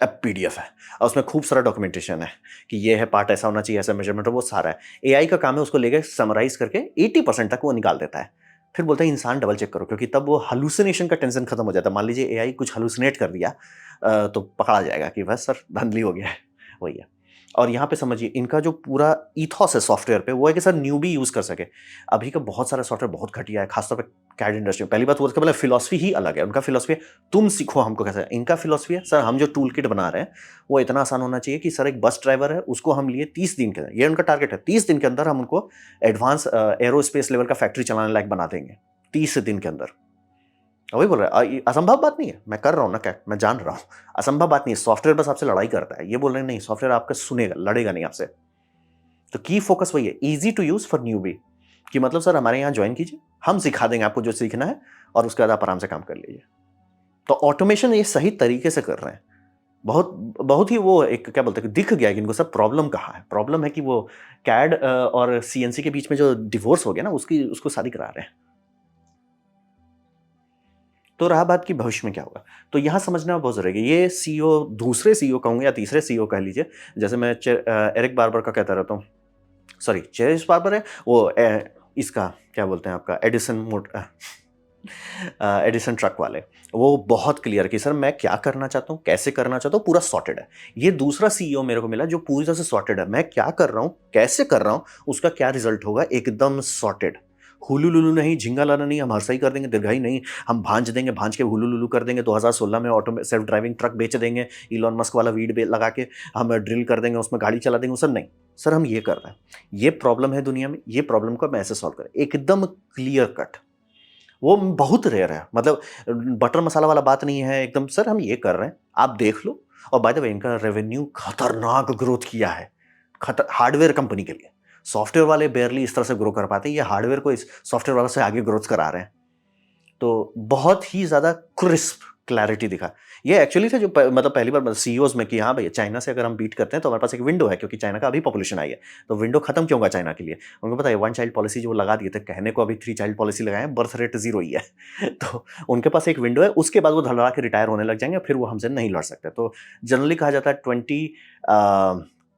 अब पीडीएफ है और उसमें खूब सारा डॉक्यूमेंटेशन है कि ये है पार्ट, ऐसा होना चाहिए, ऐसा मेजरमेंट है, वो सारा है। एआई का काम है उसको लेकर समराइज करके 80% तक वो निकाल देता है। फिर बोलता है इंसान डबल चेक करो, क्योंकि तब वो हलुसिनेशन का टेंशन खत्म हो जाता है। मान लीजिए एआई कुछ हलुसिनेट कर दिया तो पकड़ा जाएगा कि बस सर धांधली हो गया है, वही है। और यहाँ पे समझिए इनका जो पूरा ईथॉस है सॉफ्टवेयर पे, वो है कि सर न्यूबी यूज कर सके। अभी का बहुत सारा सॉफ्टवेयर बहुत घटिया है, खासतौर पे कैड इंडस्ट्री में। पहली बात वो मतलब फिलॉसफी ही अलग है। उनका फिलॉसफी है तुम सीखो हमको कैसे, इनका फिलॉसफी है सर हम जो टूल किट बना रहे हैं वो इतना आसान होना चाहिए कि सर एक बस ड्राइवर है उसको हम लिए 30 दिन के अंदर, ये उनका टारगेट है, 30 दिन के अंदर हम उनको एडवांस एरोस्पेस लेवल का फैक्ट्री चलाने लायक बना देंगे 30 दिन के अंदर। वही बोल रहा है, असंभव बात नहीं है, मैं कर रहा हूँ ना, क्या मैं जान रहा हूँ, असंभव बात नहीं है। सॉफ्टवेयर बस आपसे लड़ाई करता है। ये बोल रहे हैं नहीं, सॉफ्टवेयर आपका सुनेगा, लड़ेगा नहीं आपसे। तो की फोकस वही है, easy to use for newbie, कि मतलब सर हमारे यहाँ ज्वाइन कीजिए, हम सिखा देंगे आपको जो सीखना है और उसके बाद आप आराम से काम कर लीजिए। तो ऑटोमेशन ये सही तरीके से कर रहे हैं। बहुत बहुत ही वो एक क्या बोलते हैं, दिख गया कि इनको सब प्रॉब्लम कहाँ है। प्रॉब्लम है कि वो कैड और सीएनसी के बीच में जो डिवोर्स हो गया ना, उसको शादी करा रहे हैं। तो रहा बात कि भविष्य में क्या होगा, तो यहाँ समझना बहुत जरूरी है। ये सीईओ, दूसरे सीईओ कहूँगा या तीसरे सीईओ कह लीजिए, जैसे मैं एरिक बार्बर का कहता रहता हूँ, सॉरी चेरिस बार्बर है वो, इसका क्या बोलते हैं आपका एडिसन ट्रक वाले, वो बहुत क्लियर कि सर मैं क्या करना चाहता हूँ, कैसे करना चाहता हूँ, पूरा सॉर्टेड है। ये दूसरा सीईओ मेरे को मिला जो पूरी तरह से सॉर्टेड है, मैं क्या कर रहा हूँ, कैसे कर रहा हूँ, उसका क्या रिजल्ट होगा, एकदम सॉर्टेड। हुलू लुलू नहीं, झिंगा लाना नहीं, हम हरसई कर देंगे, दीर्घाई नहीं, हम भांज देंगे, भांज के हुलू लुलू कर देंगे, 2016 में ऑटो सेल्फ ड्राइविंग ट्रक बेच देंगे, इलॉन मस्क वाला वीड लगा के हम ड्रिल कर देंगे, उसमें गाड़ी चला देंगे, सर नहीं। सर हम ये कर रहे हैं, ये प्रॉब्लम है दुनिया में, ये प्रॉब्लम को हम ऐसे सॉल्व करें, एकदम क्लियर कट। वो बहुत रेयर है, मतलब बटर मसाला वाला बात नहीं है एकदम, सर हम ये कर रहे हैं, आप देख लो। और बाय द वे इनका रेवेन्यू खतरनाक ग्रोथ किया है, हार्डवेयर कंपनी के लिए। सॉफ्टवेयर वाले बेयरली इस तरह से ग्रो कर पाते हैं, ये हार्डवेयर को इस सॉफ्टवेयर वालों से आगे ग्रोथ करा रहे हैं। तो बहुत ही ज़्यादा क्रिस्प क्लैरिटी दिखा। ये एक्चुअली थे जो मतलब पहली बार सीईओज में कि हाँ भैया चाइना से अगर हम बीट करते हैं तो हमारे पास एक विंडो है, क्योंकि चाइना का अभी पॉपुलेशन आई है, तो विंडो खत्म क्यों होगा चाइना के लिए। उनको पता है 1 चाइल्ड पॉलिसी जो लगा दिए थे, कहने को अभी 3 चाइल्ड पॉलिसी लगाए हैं, बर्थ रेट 0 ही है तो उनके पास एक विंडो है, उसके बाद वो धड़ाके के रिटायर होने लग जाएंगे, फिर वो हमसे नहीं लड़ सकते। तो जनरली कहा जाता है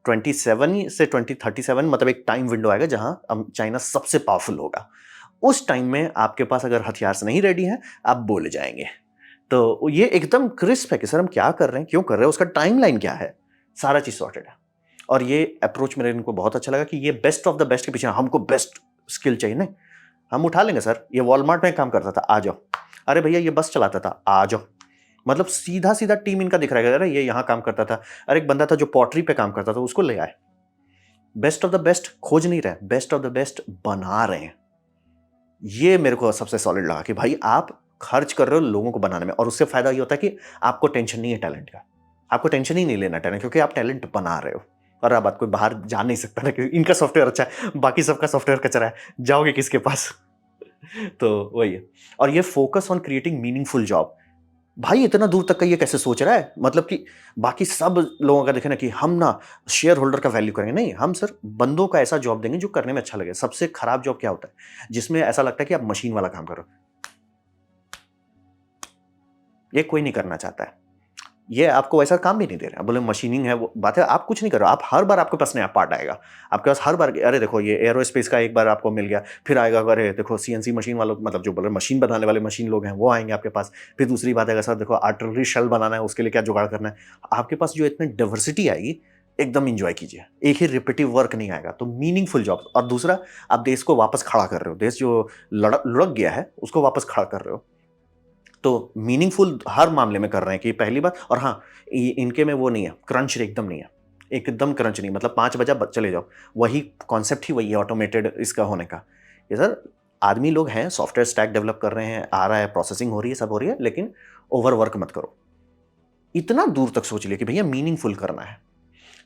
27 से 2037 मतलब एक टाइम विंडो आएगा जहां चाइना सबसे पावरफुल होगा। उस टाइम में आपके पास अगर हथियार से नहीं रेडी हैं, आप बोले जाएंगे। तो ये एकदम क्रिस्प है कि सर हम क्या कर रहे हैं, क्यों कर रहे हैं, उसका टाइमलाइन क्या है, सारा चीज सॉर्टेड है। और ये अप्रोच मेरे इनको बहुत अच्छा लगा कि ये बेस्ट ऑफ द बेस्ट के पीछे, हमको बेस्ट स्किल चाहिए, नहीं हम उठा लेंगे सर, ये वॉलमार्ट में काम करता था, आ जाओ। अरे भैया ये बस चलाता था, आ जाओ। मतलब सीधा सीधा टीम इनका दिख रहा है, अरे ये यहाँ काम करता था, अरे एक बंदा था जो पॉटरी पे काम करता था, उसको ले आए। बेस्ट ऑफ द बेस्ट खोज नहीं रहे, बेस्ट ऑफ द बेस्ट बना रहे हैं। ये मेरे को सबसे सॉलिड लगा कि भाई आप खर्च कर रहे हो लोगों को बनाने में, और उससे फायदा ये होता है कि आपको टेंशन नहीं है टैलेंट का, आपको टेंशन ही नहीं लेना टैलेंट, क्योंकि आप टैलेंट बना रहे हो। और अब बात कोई बाहर जा नहीं सकता ना, क्योंकि इनका सॉफ्टवेयर अच्छा है, बाकी सबका सॉफ्टवेयर कचरा है, जाओगे किसके पास? तो वही है। और ये focus on creating meaningful job, भाई इतना दूर तक का ये कैसे सोच रहा है? मतलब कि बाकी सब लोगों का देखे ना कि हम ना शेयर होल्डर का वैल्यू करेंगे, नहीं, हम सर बंदों का ऐसा जॉब देंगे जो करने में अच्छा लगे। सबसे खराब जॉब क्या होता है? जिसमें ऐसा लगता है कि आप मशीन वाला काम करो, ये कोई नहीं करना चाहता है। ये आपको वैसा काम भी नहीं दे रहे हैं, बोले मशीनिंग है, वो बात है, आप कुछ नहीं कर रहे हो, आप हर बार आपके पास नया पार्ट आएगा, आपके पास हर बार, अरे देखो ये एरोस्पेस का एक बार आपको मिल गया, फिर आएगा, अरे देखो सीएनसी मशीन वालों, मतलब जो बोले मशीन बनाने वाले मशीन लोग हैं वो आएंगे आपके पास। फिर दूसरी बात है, सर देखो आर्टिलरी शेल बनाना है, उसके लिए क्या जुगाड़ करना है, आपके पास जो इतनी डाइवर्सिटी आएगी, एकदम इंजॉय कीजिए, एक ही रिपीटिव वर्क नहीं आएगा। तो मीनिंगफुल जॉब। और दूसरा, आप देश को वापस खड़ा कर रहे हो, देश जो लुढ़क गया है उसको वापस खड़ा कर रहे हो, तो मीनिंगफुल हर मामले में कर रहे हैं कि पहली बात। और हाँ, इनके में वो नहीं है, क्रंच एकदम नहीं है, एकदम क्रंच नहीं, मतलब 5 बजा चले जाओ, वही कॉन्सेप्ट ही वही है ऑटोमेटेड इसका होने का। ये सर आदमी लोग हैं, सॉफ्टवेयर स्टैक डेवलप कर रहे हैं, आ रहा है, प्रोसेसिंग हो रही है, सब हो रही है, लेकिन ओवर वर्क मत करो। इतना दूर तक सोच लिया कि भैया मीनिंगफुल करना है।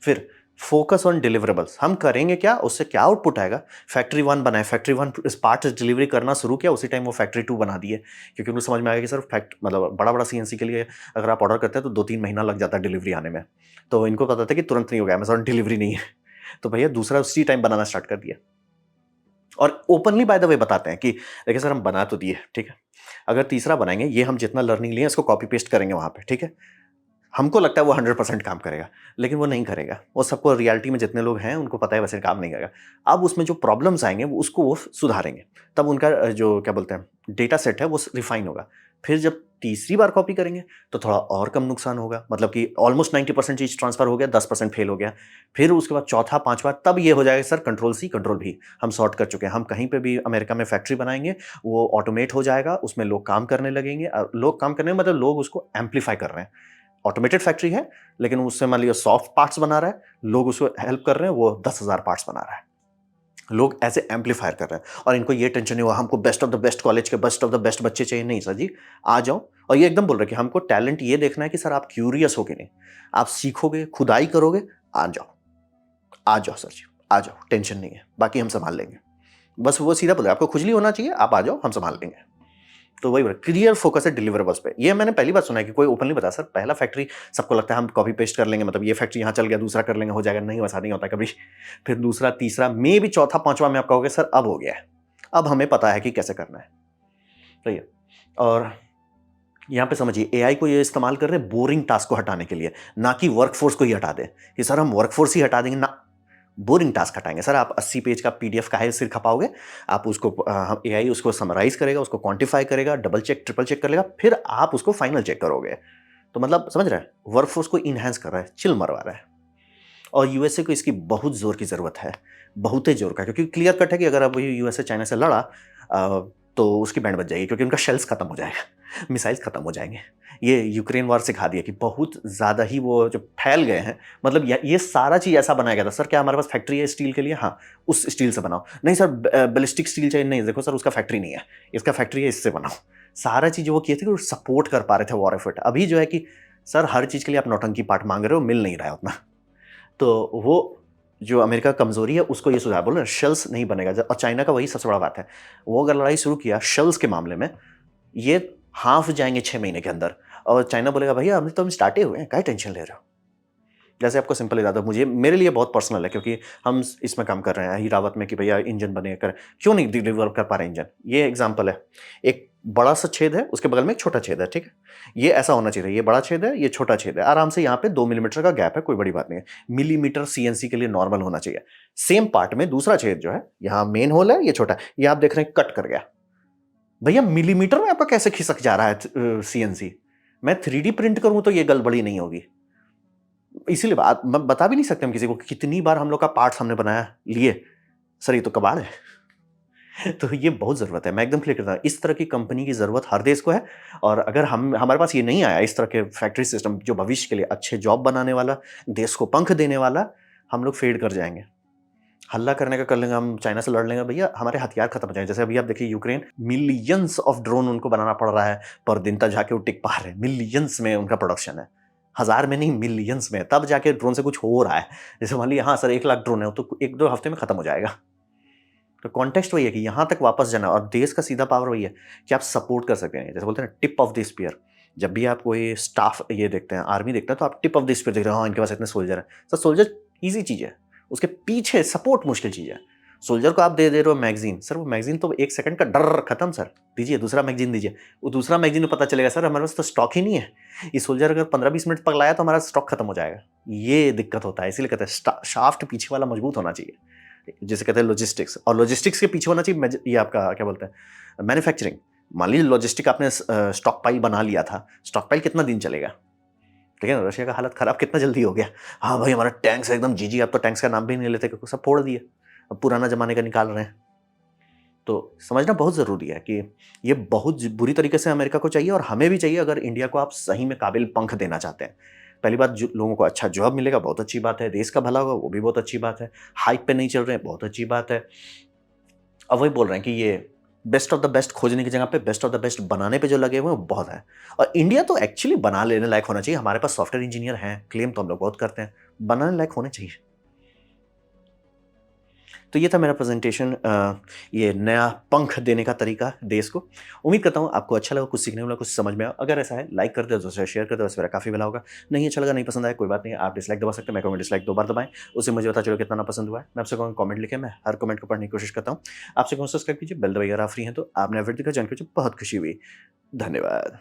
फिर फोकस ऑन डिलीवरेबल्स, हम करेंगे क्या, उससे क्या आउटपुट आएगा। फैक्ट्री 1 बनाए, फैक्ट्री 1 इस पार्ट डिलीवरी करना शुरू किया, उसी टाइम वो फैक्ट्री 2 बना दिए, क्योंकि उनको समझ में आया कि सर मतलब बड़ा बड़ा सीएनसी के लिए अगर आप ऑर्डर करते हैं तो 2-3 महीना लग जाता है डिलीवरी आने में, तो इनको पता था कि तुरंत नहीं होगा, अमेजॉन डिलीवरी नहीं है, तो भैया दूसरा उसी टाइम बनाना स्टार्ट कर दिया। और ओपनली बाय द वे बताते हैं कि देखिए सर हम बना तो दिए, ठीक है, अगर तीसरा बनाएंगे, ये हम जितना लर्निंग लिए इसको कॉपी पेस्ट करेंगे वहां पे, ठीक है, हमको लगता है वो 100% काम करेगा, लेकिन वो नहीं करेगा। वो सबको रियलिटी में जितने लोग हैं उनको पता है वैसे काम नहीं करेगा। अब उसमें जो प्रॉब्लम्स आएंगे वो उसको वो सुधारेंगे, तब उनका जो क्या बोलते हैं डेटा सेट है वो रिफाइन होगा। फिर जब तीसरी बार कॉपी करेंगे तो थोड़ा और कम नुकसान होगा, मतलब कि ऑलमोस्ट 90% चीज ट्रांसफर हो गया, 10% फेल हो गया। फिर उसके बाद चौथा पांचवा, तब ये हो जाएगा सर कंट्रोल सी कंट्रोल भी हम सॉर्ट कर चुके हैं। हम कहीं पे भी अमेरिका में फैक्ट्री बनाएंगे, वो ऑटोमेट हो जाएगा, उसमें लोग काम करने लगेंगे। लोग काम करने मतलब लोग उसको एम्पलीफाई कर रहे हैं। ऑटोमेटेड फैक्ट्री है, लेकिन उससे मान लिया सॉफ्ट पार्ट्स बना रहा है, लोग उसको हेल्प कर रहे हैं, वो 10,000 पार्ट्स बना रहा है, लोग ऐसे एम्पलीफायर कर रहे हैं। और इनको ये टेंशन नहीं हुआ हमको best of the best college के बेस्ट ऑफ द बेस्ट बच्चे चाहिए, नहीं सर जी, आ जाओ। और ये एकदम बोल रहे हैं कि हमको टैलेंट ये देखना है कि सर आप क्यूरियस हो कि नहीं, आप सीखोगे, खुदाई करोगे, आ जाओ, आ जाओ सर जी, आ जाओ, टेंशन नहीं है, बाकी हम संभाल लेंगे। बस वो सीधा बोले आपको खुजली होना चाहिए, आप आ जाओ, हम संभाल लेंगे। तो वही क्लियर फोकस है डिलीवरेबल्स पे। ये मैंने पहली बार सुना है कि कोई ओपनली बता, सर पहला फैक्ट्री सबको लगता है हम कॉपी पेस्ट कर लेंगे, मतलब ये फैक्ट्री यहाँ चल गया दूसरा कर लेंगे, हो जाएगा, नहीं वैसा नहीं होता कभी। फिर दूसरा तीसरा में भी चौथा पांचवा में आप कहोगे सर अब हो गया है, अब हमें पता है कि कैसे करना है। सही है। और यहाँ पे समझिए एआई को ये इस्तेमाल कर रहे हैं बोरिंग टास्क को हटाने के लिए, ना कि वर्कफोर्स को ही हटा दें कि सर हम वर्कफोर्स ही हटा देंगे, ना, बोरिंग टास्क हटाएंगे। सर आप 80 पेज का पीडीएफ काहे सिर खपाओगे, आप उसको एआई उसको समराइज करेगा, उसको क्वांटिफाई करेगा, डबल चेक ट्रिपल चेक कर लेगा, फिर आप उसको फाइनल चेक करोगे। तो मतलब समझ रहे हैं, वर्कफोर्स को इनहेंस कर रहा है, चिल मरवा रहा है। और यूएसए को इसकी बहुत जोर की जरूरत है, बहुत ही जोर का, क्योंकि क्लियर कट है कि अगर अब यूएसए चाइना से लड़ा तो उसकी बैंड बच जाएगी, क्योंकि उनका शेल्स खत्म हो जाएगा, मिसाइल्स खत्म हो जाएंगे। ये यूक्रेन वॉर सिखा दिया कि बहुत ज़्यादा ही वो जो फैल गए हैं, मतलब ये सारा चीज़ ऐसा बनाया गया था। सर क्या हमारे पास फैक्ट्री है स्टील के लिए, हाँ उस स्टील से बनाओ, नहीं सर बैलिस्टिक स्टील चाहिए, नहीं देखो सर उसका फैक्ट्री नहीं है, इसका फैक्ट्री है, इससे बनाओ। सारा चीज़ वो किए थे कि सपोर्ट कर पा रहे थे वॉर एफर्ट। अभी जो है कि सर हर चीज़ के लिए आप नौटंकी पार्ट मांग रहे हो, मिल नहीं रहा है उतना। तो वो जो अमेरिका का कमजोरी है उसको ये सुधार, बोल रहे शेल्स नहीं बनेगा। और चाइना का वही सबसे बड़ा बात है, वो अगर लड़ाई शुरू किया शेल्स के मामले में, ये हाफ जाएंगे 6 महीने के अंदर। और चाइना बोलेगा भैया अभी तो हम स्टार्ट ही हुए हैं, क्या टेंशन ले रहे हो। जैसे आपको सिंपल इरादा, मुझे मेरे लिए बहुत पर्सनल है, क्योंकि हम इसमें काम कर रहे हैं हीरावत में कि भैया इंजन बने कर, क्यों नहीं डिलीवर कर पा रहे इंजन। ये एग्जाम्पल है, एक बड़ा सा छेद है, उसके बगल में एक छोटा छेद है, ठीक है, ये ऐसा होना चाहिए, ये बड़ा छेद है, ये छोटा छेद है, आराम से यहाँ पे 2 मिलीमीटर का गैप है, कोई बड़ी बात नहीं है, मिलीमीटर सीएनसी के लिए नॉर्मल होना चाहिए। सेम पार्ट में दूसरा छेद जो है, यहाँ मेन होल है, ये छोटा, ये आप देख रहे हैं कट कर गया, भैया मिलीमीटर में आपका कैसे खिसक जा रहा है सीएनसी। मैं 3D प्रिंट करूं तो ये गड़बड़ी नहीं होगी। इसीलिए बात मैं बता भी नहीं सकते हम किसी को कितनी बार हम लोग का पार्ट्स हमने बनाया लिए, सर ये तो कबाड़ है। तो ये बहुत ज़रूरत है, मैं एकदम क्लियर करता हूँ, इस तरह की कंपनी की ज़रूरत हर देश को है। और अगर हमारे पास ये नहीं आया इस तरह के फैक्ट्री सिस्टम जो भविष्य के लिए अच्छे जॉब बनाने वाला, देश को पंख देने वाला, हम लोग फेड कर जाएँगे। हल्ला करने का कर लेंगे, हम चाइना से लड़ लेंगे, भैया हमारे हथियार खत्म हो जाएंगे। जैसे अभी आप देखिए यूक्रेन, मिलियंस ऑफ ड्रोन उनको बनाना पड़ रहा है पर दिन, तक जाके वो टिक पा रहे हैं। मिलियंस में उनका प्रोडक्शन है, हजार में नहीं मिलियंस में, तब जाके ड्रोन से कुछ हो रहा है। जैसे मान लीजिए हाँ सर 1 लाख ड्रोन है तो 1-2 हफ्ते में खत्म हो जाएगा। तो कॉन्टेक्स्ट वही है कि यहाँ तक वापस जाना, और देश का सीधा पावर वही है कि आप सपोर्ट कर सकते हैं। जैसे बोलते हैं ना, टिप ऑफ द स्पीयर। जब भी आप कोई स्टाफ ये देखते हैं, आर्मी देखते हैं, तो आप टिप ऑफ द स्पीयर देख रहे हो, हाँ इनके पास इतने सोल्जर है। सर सोल्जर ईजी चीज़ है, उसके पीछे सपोर्ट मुश्किल चीज़ है। सोल्जर को आप दे रहे हो मैगजीन, सर वो मैगजीन तो 1 सेकंड का डर खत्म, सर दीजिए दूसरा मैगजीन दीजिए। वो दूसरा मैगजीन में पता चलेगा सर हमारे पास तो स्टॉक ही नहीं है, ये सोल्जर अगर 15-20 मिनट पगलाया तो हमारा स्टॉक खत्म हो जाएगा। ये दिक्कत होता है, इसीलिए कहते हैं शाफ्ट पीछे वाला मजबूत होना चाहिए, जिसे कहते हैं लॉजिस्टिक्स। और लॉजिस्टिक्स के पीछे होना चाहिए ये आपका क्या बोलते हैं, मैन्युफैक्चरिंग। मान लीजिए लॉजिस्टिक आपने स्टॉक पाइल बना लिया था, स्टॉक पाइल कितना दिन चलेगा? ठीक है ना, रशिया का हालत खराब कितना जल्दी हो गया। हाँ भाई हमारा टैंक्स एकदम जी, अब तो टैंक्स का नाम भी नहीं लेते क्योंकि सब फोड़ दिए, अब पुराना जमाने का निकाल रहे हैं। तो समझना बहुत ज़रूरी है कि ये बहुत बुरी तरीके से अमेरिका को चाहिए और हमें भी चाहिए, अगर इंडिया को आप सही में काबिल पंख देना चाहते हैं। पहली बात, जो लोगों को अच्छा जॉब मिलेगा बहुत अच्छी बात है, देश का भला होगा वो भी बहुत अच्छी बात है, हाइप पे नहीं चल रहे हैं बहुत अच्छी बात है। अब वही बोल रहे हैं कि ये बेस्ट ऑफ द बेस्ट खोजने की जगह पे बेस्ट ऑफ द बेस्ट बनाने पे जो लगे हुए हैं वो बहुत है। और इंडिया तो एक्चुअली बना लेने लायक होना चाहिए। हमारे पास सॉफ्टवेयर इंजीनियर हैं, क्लेम तो हम लोग बहुत करते हैं, बनाने लायक होने चाहिए। तो ये था मेरा प्रेजेंटेशन, ये नया पंख देने का तरीका देश को। उम्मीद करता हूँ आपको अच्छा लगा, कुछ सीखने वाला, कुछ समझ में आया। अगर ऐसा है लाइक कर दे, दूसरा शेयर कर दे, बस मेरा काफ़ी भला होगा। नहीं अच्छा लगा, नहीं पसंद आया, कोई बात नहीं, आप डिसलाइक दबा सकते हैं। मैं कहूँगा डिसलाइक 2 बार दबाएं, उससे मुझे पता चलो कितना ना पसंद हुआ है। मैं आपसे कहूँगा कमेंट लिखें, मैं हर कमेंट को पढ़ने की कोशिश करता हूँ। आपसे कहूँ सब्सक्राइब कीजिए, बेल दबाइए अगर आप फ्री हैं तो। आपने वीडियो देखा, जानकर मुझे बहुत खुशी हुई। धन्यवाद।